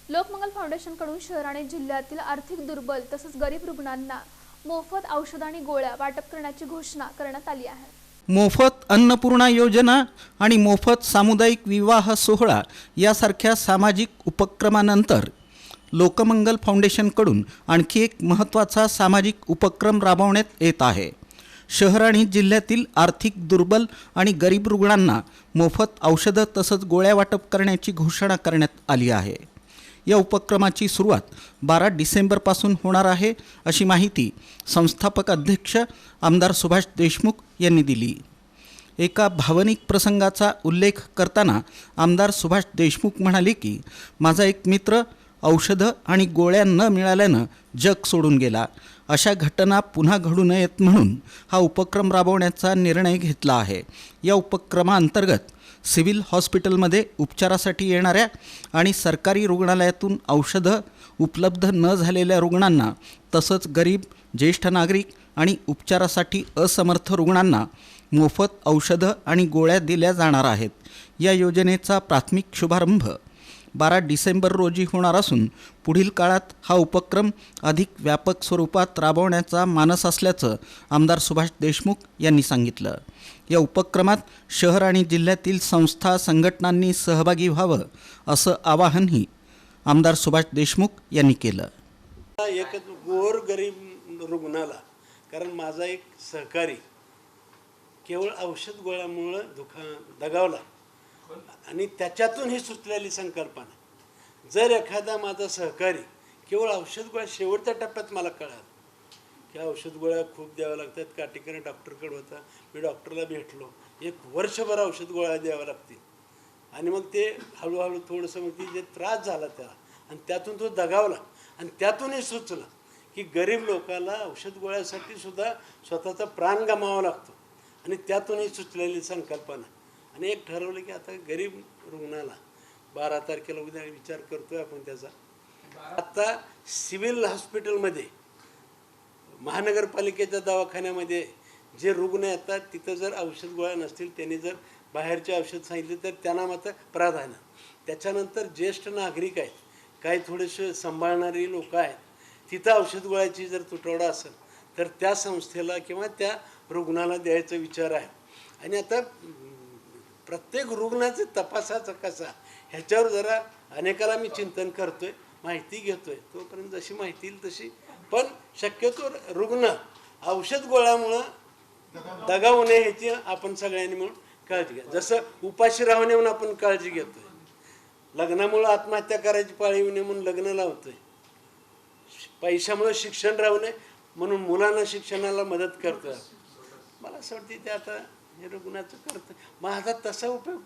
लोकमंगल फाउंडेशनकडून शहर आणि जिल्ह्यातील आर्थिक दुर्बल तसेच गरीब रुग्णांना मोफत औषध आणि गोळ्या वाटप करण्याची घोषणा करण्यात आली आहे। मोफत अन्नपूर्णा योजना आणि मोफत सामुदायिक विवाह सोहळा यासारख्या सामाजिक उपक्रमानंतर लोकमंगल फाउंडेशनकडून आणखी एक महत्त्वाचा सामाजिक उपक्रम राबवण्यात येत आहे। शहर आणि जिल्ह्यातील आर्थिक दुर्बल आणि गरीब रुग्णांना मोफत औषधं तसंच गोळ्या वाटप करण्याची घोषणा करण्यात आली आहे। या उपक्रमाची सुरुवात 12 डिसेंबरपासून होणार आहे, अशी माहिती संस्थापक अध्यक्ष आमदार सुभाष देशमुख यांनी दिली। एका भावनिक प्रसंगाचा उल्लेख करताना आमदार सुभाष देशमुख म्हणाले की माझा एक मित्र औषधं आणि गोळ्या न मिळाल्यानं जग सोडून गेला। अशा घटना पुन्हा घडू नयेत म्हणून हा उपक्रम राबवण्याचा निर्णय घेतला आहे। या उपक्रमाअंतर्गत सिव्हिल हॉस्पिटलमध्ये उपचारासाठी येणाऱ्या आणि सरकारी रुग्णालयातून औषधं उपलब्ध न झालेल्या रुग्णांना तसंच गरीब, ज्येष्ठ नागरिक आणि उपचारासाठी असमर्थ रुग्णांना मोफत औषधं आणि गोळ्या दिल्या जाणार आहेत। या योजनेचा प्राथमिक शुभारंभ 12 डिसेंबर रोजी होणार असून पुढील काळात हा उपक्रम अधिक व्यापक स्वरूपात राबवण्याचा मानस असल्याचं आमदार सुभाष देशमुख यांनी सांगितलं। या उपक्रमात शहर आणि जिल्ह्यातील संस्था संघटनांनी सहभागी व्हावं असं आवाहनही आमदार सुभाष देशमुख यांनी केलं। एक गोर गरीब रुग्णाला, कारण माझा एक सहकारी केवळ औषध गोळ्यामुळे दगावला आणि त्याच्यातून ही सुचलेली संकल्पना, जर एखादा माझा सहकारी केवळ औषध गोळ्या शेवटच्या टप्प्यात मला कळालं की औषध गोळ्या खूप द्याव्या लागतात, काटेकरी डॉक्टरकडे होता, मी डॉक्टरला भेटलो, 1 वर्षभर औषध गोळ्या द्याव्या लागतील आणि मग ते हळूहळू थोडंसं मग ती जे त्रास झाला त्याला आणि त्यातून तो दगावला आणि त्यातूनही सुचलं की गरीब लोकांना औषध गोळ्यासाठी सुद्धा स्वतःचा प्राण गमावा लागतो आणि त्यातूनही सुचलेली संकल्पना आणि एक ठरवलं की आता गरीब रुग्णाला 12 तारखेला उद्या विचार करतोय आपण त्याचा। आता सिव्हिल हॉस्पिटलमध्ये महानगरपालिकेच्या दवाखान्यामध्ये जे रुग्ण येतात तिथं जर औषध गोळ्या नसतील, त्यांनी जर बाहेरचे औषध सांगितले तर त्यांना मात्र प्राधान्य। त्याच्यानंतर ज्येष्ठ नागरिक आहेत, काही थोडेसे सांभाळणारी लोक आहेत, तिथं औषध गोळ्याची जर तुटवडा असेल तर त्या संस्थेला किंवा त्या रुग्णाला द्यायचा विचार आहे। आणि आता प्रत्येक रुग्णाचे तपासाचा कसा ह्याच्यावर जरा अनेकाला मी चिंतन करतोय, माहिती घेतोय, तोपर्यंत जशी माहिती येईल तशी, पण शक्यतो रुग्ण औषध गोळ्यामुळं दगावू नये ह्याची आपण सगळ्यांनी मिळून काळजी घ्या। जसं उपाशी राहू नये म्हणून आपण काळजी घेतोय, लग्नामुळं आत्महत्या करायची पाळी येऊ नये म्हणून लग्न लावतोय, पैशामुळे शिक्षण राहू नये म्हणून मुलांना शिक्षणाला मदत करतोय। मला असं वाटतं ते आता हे रुग्णाचं करतं, मग आता तसा उपयोग